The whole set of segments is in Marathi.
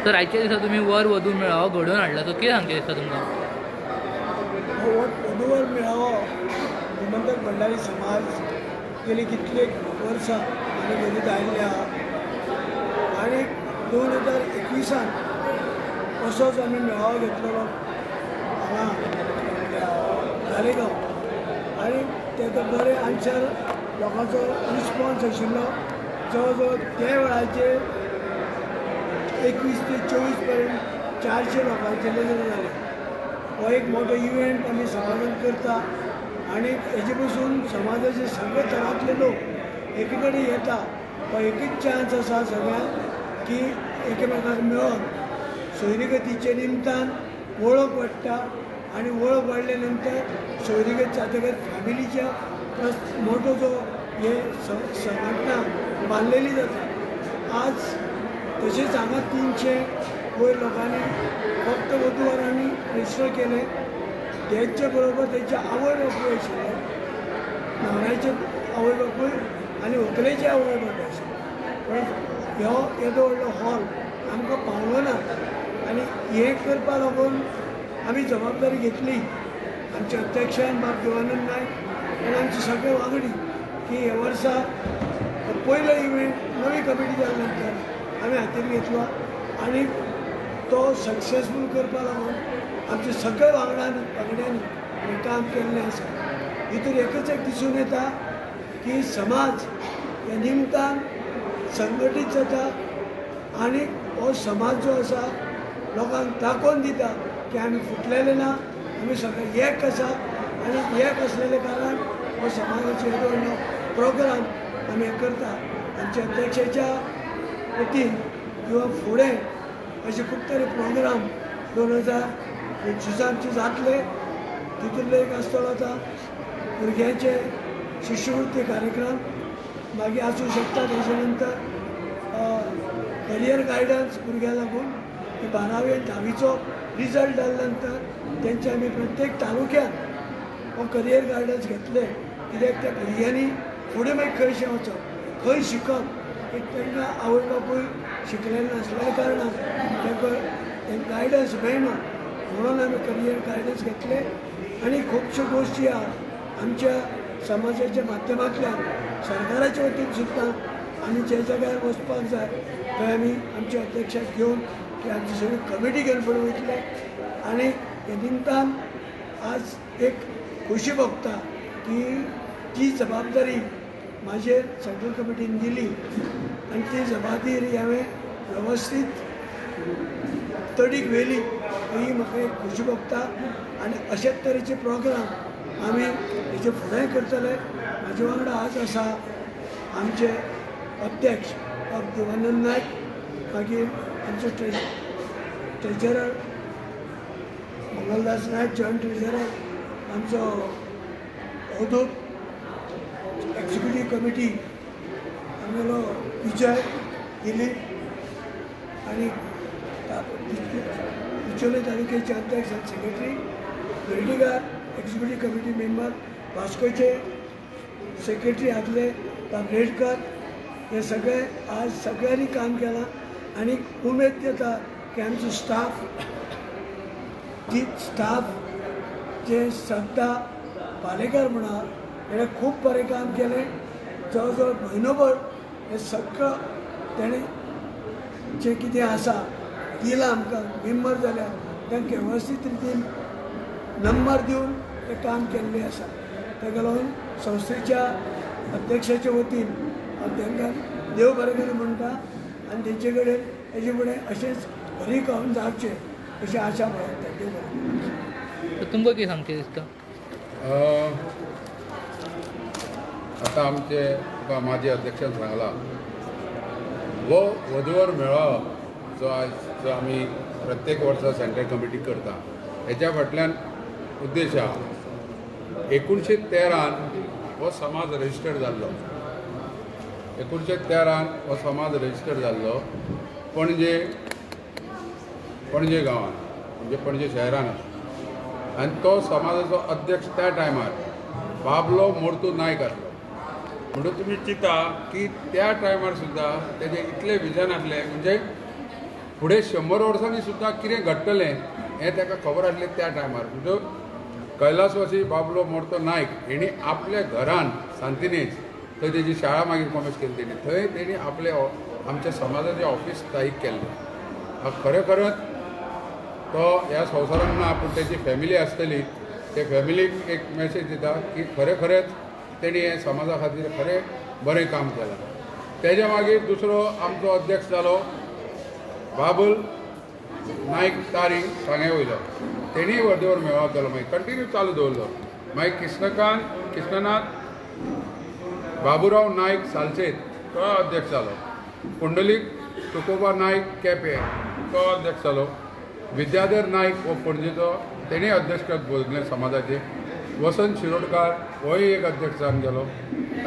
तर आयच्या दिसा तुम्ही वर वधू मेळावो घडोवन हाडला तो कितें सांगचे दिसता तुमकां? वधूवर मेळावो गोमंतक भंडारी समाज गेली कितलेक वर्सां आमी घडीत आयिल्ले आहा आनी 2021 असोच आमी मेळावो घेतलेलो हांगा धालेगांव आनी तेका बरे आन्सर लोकांचो रिस्पॉन्स आशिल्लो. जवळ जवळ त्या वेळाचेर 21 ते 24 पर्यंत 400 लोकांचे लग्न जाले. हो एक मोठो इव्हेंट आमी समाजान करता आनी हेजे पसून समाजाचे सगळे तरांतले लोक एके कडेन येता. हो एकच चान्स आसा सगळ्यांक की एकामेकांक मेळोन सोयरीगतीचे निमतान वळख वाडटा आनी वळख वाडले नंतर सोयरीगत जातकच फॅमिलीच्या मोठो जो हे संघटना बांदलेली जाता. आज तशेंच हांगा 300 वयर लोकांनी फक्त वधूवरांनी रजिस्टर केले. तेच्या बरोबर तेचे आवय बापूय आशिल्ले, न्हवऱ्याचे आवय बापूय आनी व्हंकलेचे आवय बापूय आशिल्ले. पण हो येदो व्हडलो हॉल आमकां पावलो ना आनी हें करपा लागून आमी जबाबदारी घेतली. आमचे अध्यक्षान बाब देवानंद नायक आनी आमचे सगळे वांगडी की हे वर्सा पयलो इव्हेंट नवी कमिटी जाल्या नंतर आमी हातीन घेतलो आनी तो सक्सेसफूल करपा लागून आमचे सगळे वांगड्यांनी हें काम केल्लें आसा. हितून एकच एक दिसून येता की समाज ह्या निमतान संघटीत जाता आनी हो समाज जो आसा लोकांक दाखोवन दिता की आमी फुटलेले ना, आमी सगळे एक आसा आनी एक असलेले कारणान हो समाजाचो येदो व्हडलो प्रोग्राम आमी हें करता. आमच्या अध्यक्षाच्या वतीन किंवा फुडें अशे खूब तरे प्रोग्राम 2025 आमचे जातले. तितूंतलो एक आसतलो आतां भुरग्यांचे शिश्यवृत्ती कार्यक्रम, मागीर आसूं शकता तेजे नंतर करियर गायडन्स भुरग्यां लागून की 12वी आनी 10वीचो रिजल्ट जाल्या नंतर तेंचे आमी प्रत्येक तालुक्यात हो करियर गायडन्स घेतले. कित्याक त्या भुरग्यांनी फुडें मागीर खंयशें वचप, खंय शिकप, एक तांकां आवय बापूय शिकलेले नासलेल्या कारणान तांकां गायडन्स मेळना. म्हणून आमी करियर गायडन्स घेतले आनी खुबश्यो गोश्टी आहा आमच्या समाजाच्या माध्यमांतल्यान सरकाराच्या वतीन सुद्दां आमी जे जाग्यार वचपाक जाय थंय आमी आमच्या अध्यक्षाक घेवन की आमची सगळी कमिटी घेवन फुडें वयतले. आनी हे निमतान आज एक खोशी भोगता की ती जबाबदारी म्हाजेर सेंट्रल कमिटीन दिली आनी ती जबाबदारी हांवें वेवस्थीत तडीक व्हेली ही म्हाका एक खोशी भोगता. आनी अशेच तरेचे प्रोग्राम आमी हेजे फुडें करतले. म्हाजे वांगडा आज आसा आमचे अध्यक्ष देवानंद नायक, मागीर आमचे ट्रेजरर मंगलदास नायक, जॉयंट ट्रेजरर आमचो अवधूत, एक्झिक्युटीव कमिटी आमगेलो विजय दिलीप आनी बिचोले तालुक्याचे अध्यक्ष आनी secretary Verdikar, executive committee member वास्कोचे सेक्रेटरी आदले रेडकर, हे सगळे आज सगळ्यांनी काम केलां आनी उमेद येता की आमचो स्टाफ जे सद्दा पालेकार म्हणा तेणें खूब बरें काम केलें. जवळ जवळ म्हयनोभर हें सगळं तेणें जें कितें आसा दिलां आमकां मेंबर जाल्यार तांकां वेवस्थीत रितीन नंबर दिवन तें काम केल्लें आसा. ताका लागून संस्थेच्या अध्यक्षाच्या वतीन हांव तांकां देव बरें करूं म्हणटा आनी तेंचे कडेन हेजे फुडें अशेंच बरी काम जावचें अशी आशा बाळगता. देव बरें तर तुमकां कितें सांगचें दिसता? आतां आमचे तुका माजी अध्यक्षान सांगला हो वधूवर मेळावो जो आमी प्रत्येक वर्सा सेंट्रल कमिटी करता हेच्या फाटल्यान उद्देश आहा. 1913 हो समाज रजिस्टर्ड जाल्लो. 1913 हो समाज रजिस्टर्ड जाल्लो पणजे गांवांत म्हणजे पणजे शहरान. आनी तो समाजाचो अध्यक्ष त्या टायमार बाबलो मोर्तू नायक आसलो. म्हणून तुमी चिंता की त्या टायमार सुद्दां तेजें इतलें विजन आसलें म्हणजे फुडें 100 वर्सांनी सुद्दां कितें घडटलें हें ताका खबर आसलें त्या टायमार. म्हणजे कैलासवासी बाबलो मोर्तो नायक हेणी आपल्या घरान सांतिनेज थंय तेजी शाळा मागीर कॉमर्स केली तेणी थंय तेणी आपले आमच्या समाजाचें ऑफिस स्थायीक केल्लें. खरेखरच तो ह्या संवसारान ना पूण तेजी फॅमिली आसतली ते फॅमिलीक एक मॅसेज दिता की खरेखरच तेणी हे समाजा खातीर खरें बरें काम केलां. तेज्या मागीर दुसरो आमचो अध्यक्ष जालो बाबूल नायक तारी सांगे वयलो. तेणीय वर्देवर मेळावो केलो मागीर कंटिन्यू चालू दवरलो. मागीर कृष्णनाथ बाबुराव नायक सालसेत तो अध्यक्ष जालो. पुंडलीक तुकोबा नायक केपें तो अध्यक्ष जालो. विद्याधर नायक हो पणजेचो तेणीय अध्यक्ष बोगले समाजाचे. वसंत शिरोडकार होय एक अध्यक्ष जावन गेलो.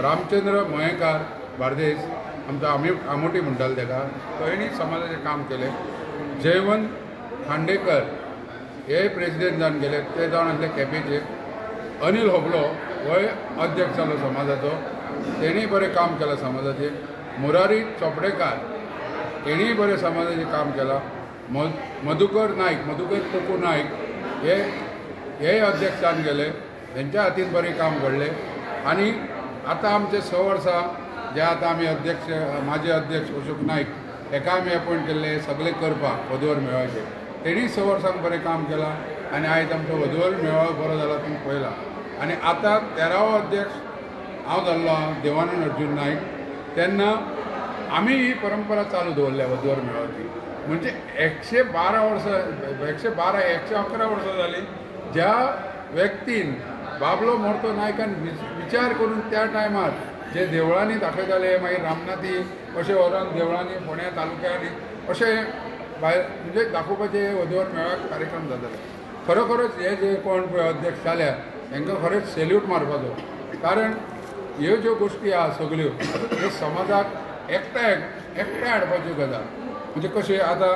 रामचंद्र मयेकार बार्देस आमचो आमोटी म्हणटाले ताका तेणीय समाजाचें काम केलें. जयवंत खांडेकर हे प्रेसिडेंट जावन गेले ते जावन आसले केपेंचे. अनिल होबलो होय अध्यक्ष जालो समाजाचो तेणीय बरें काम केलां समाजाचें. मुरारी चोपडेकार तेणीय बरें समाजाचें काम केलां. मधुकर कोकू नायक हे अध्यक्ष जावन गेले तेंच्या हातीन बरें काम घडलें. आनी आतां आमचे 6 वर्सां जे आतां आमी अध्यक्ष माजी अध्यक्ष अशोक नायक हेका आमी अपॉयंट केल्ले सगळे करपाक वधूवर मेळाव्याचे. तेणीय 6 वर्सांक बरें काम केलां आनी आयज आमचो वधूवर मेळावो बरो जाला तुमी पळयला. आनी आतां 13वो अध्यक्ष हांव जाल्लो देवानंद अर्जून नायक तेन्ना आमी ही परंपरा चालू दवरल्या वधूवर मेळावची. म्हणजे 111 वर्सां जाली ज्या व्यक्तीन बाबलो मोर्तो नायकान विचार करून त्या टायमार जे देवळांनी दाखयताले मागीर रामनाथी अशें व्हरून देवळांनी फोंड्या तालुक्यांनी अशें भायर म्हणजे दाखोवपाचे वधूवर मेळाव्याक कार्यक्रम जाताले. खरोखरच हे जे कोण पळय अध्यक्ष जाल्या तांकां खरेंच सॅल्यूट मारपाचो. कारण ह्यो ज्यो गोश्टी आहा सगल्यो ह्यो समाजाक एकठांय हाडपाच्यो गजाल. म्हणजे कशें आतां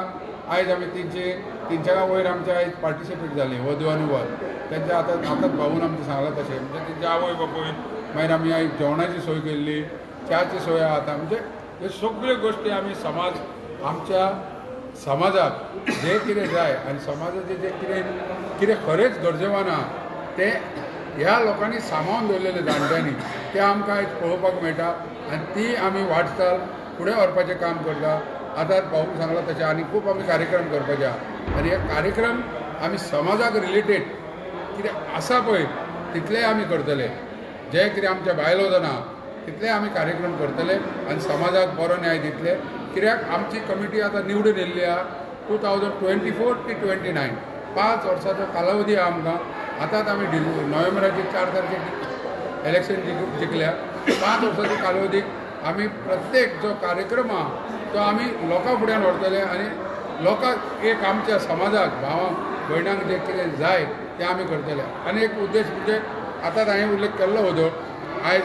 आयज आमी तिनशां वयर आमचे आयज पार्टिसिपेट जालीं वधू आनी वर तेंच्या आतां भाऊन आमचें सांगलां तशें म्हणजे तेंचे आवय बापूय मागीर आमी आयज जेवणाची सोय केल्ली च्याची सोय आतां म्हणजे ह्यो सगळ्यो गोश्टी आमी समाज आमच्या समाजाक जें कितें जाय आनी समाजाचें जें कितें खरेंच गरजेवान आहा तें ह्या लोकांनी सांबाळून दवरलेले जाणट्यांनी तें आमकां आयज पळोवपाक मेळटा आनी ती आमी वाटचाल फुडें व्हरपाचें काम करता. आतां भाऊन सांगलां तशें आनी खूब आमी कार्यक्रम करपाचे आहा आनी हे कार्यक्रम आमी समाजाक रिलेटेड कितें आसा पळय तितलेय आमी करतले. जे कितें आमच्या बायलो जाणा तितले आमी कार्यक्रम करतले आनी समाजाक बरो न्याय दितले. कित्याक आमची कमिटी आतां निवडून येयल्ली आहा 2024 ते 29 5 वर्साचो कालावधी आहा आमकां. आतांच आमी नोव्हेंबराची 4 तारखेक इलेक्शन जिखल्या. 5 वर्साच्या कालावधीक आमी प्रत्येक जो कार्यक्रम आहा तो आमी लोकां फुड्यान व्हरतले आनी लोकांक एक आमच्या समाजाक भावांक भयणांक जें कितें जाय तें आमी करतले. आनी एक उद्देश म्हणजे आतांच हांवें उल्लेख केल्लो होतो आयज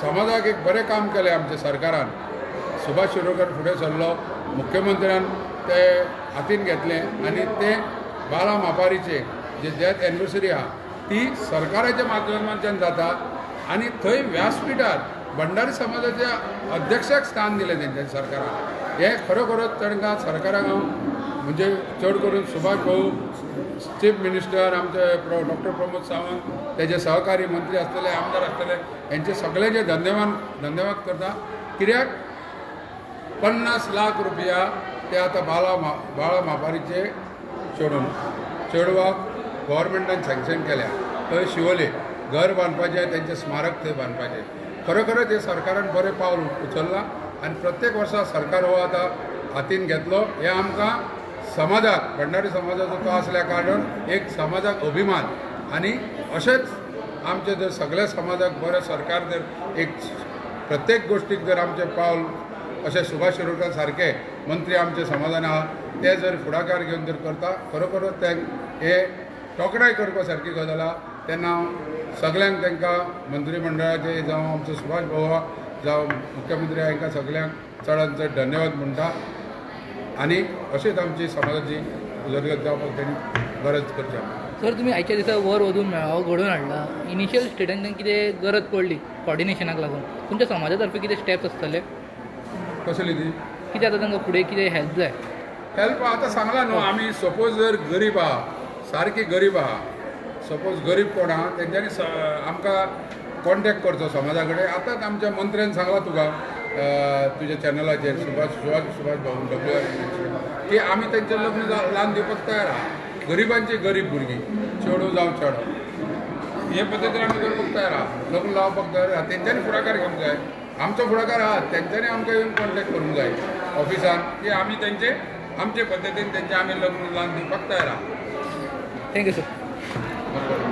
समाजाक एक बरें काम केलें आमच्या सरकारान. सुभाष शिरोडकर फुडें सरलो मुख्यमंत्र्यान ते हातीन घेतलें आनी तें बाला मापारीचे जे डेथ एनिवर्सरी आहा ती सरकाराच्या माध्यमांतल्यान जाता आनी थंय व्यासपीठार भंडारी समाजाच्या अध्यक्षाक स्थान दिलें तेंच्या सरकारान. हे खरोखरच तांकां सरकाराक हांव म्हणजे चड करून सुभाष भाऊ चीफ मिनिस्टर आमचे डॉक्टर प्रमोद सावंत तेजे सहकारी मंत्री आसतले आमदार आसतले हेंचे सगळेचे धन्यवाद करता. कित्याक 50 लाख रुपया ते आतां बाळा मापारीचे चेडवाक गव्हर्मेंटान सँक्शन केल्या. थंय शिवोले घर बांदपाचें तेंचें स्मारक थंय बांदपाचें. खरोखरच हे सरकारान बरें पावल उचललां आनी प्रत्येक वर्सा सरकार हो आतां हातीन घेतलो. हे आमकां समाजाक भंडारी समाजाचो तो आसल्या कारणान एक समाजाक अभिमान आनी अशेंच आमचे जर सगळ्या समाजाक बरें सरकार जर एक प्रत्येक गोश्टीक जर आमचें पावल अशें सुभाष शिरोडकर सारके मंत्री आमच्या समाजान आहा ते जर फुडाकार घेवन जर करता खरोखरच हे तोखणाय करपा सारकी गजाल आहा. तेन्ना हांव सगळ्यांक तांकां मंत्रिमंडळाचे जावं आमचो सुभाष भाऊ जावं मुख्यमंत्री हांकां सगळ्यांक चडांत चड धन्यवाद म्हणटा आनी अशीच आमची समाजाची उदरगत जावपाक तेणी गरज करची. सर तुमी आयच्या दिसा वर वधून मेळावो घडोवन हाडला. इनिशियल स्टेटान कितें गरज पडली कॉर्डिनेशनाक लागून तुमच्या समाजा तर्फे कितें स्टेप्स आसतले कसली ती कितें आतां तांकां फुडें कितें हेल्प जाय हेल्प आतां सांगला न्हू आमी सपोज जर गरीब आहा सारकी गरीब आहा सपोज गरीब कोण आहा तेंच्यांनी आमकां कॉन्टॅक्ट करचो समाजा कडेन आतांच आमच्या मंत्र्यान सांगला तुका तुज्या चॅनलाचेर सुभाष भाऊ WR की आमी तेंचें लग्न ल्हान दिवपाक तयार आहा गरिबांची गरीब भुरगीं चेडूं जावं चेडो हे पद्दतीन आमी करपाक तयार आहा लग्न लावपाक तयार आहा तेंच्यांनी फुडाकार घेवंक जाय आमचो फुडाकार आहा तेंच्यांनी आमकां येवन कॉन्टॅक्ट करूंक जाय ऑफिसान की आमी तेंचे आमचे पद्दतीन तेंचे आमी लग्न ल्हान दिवपाक तयार आहा थँक्यू सर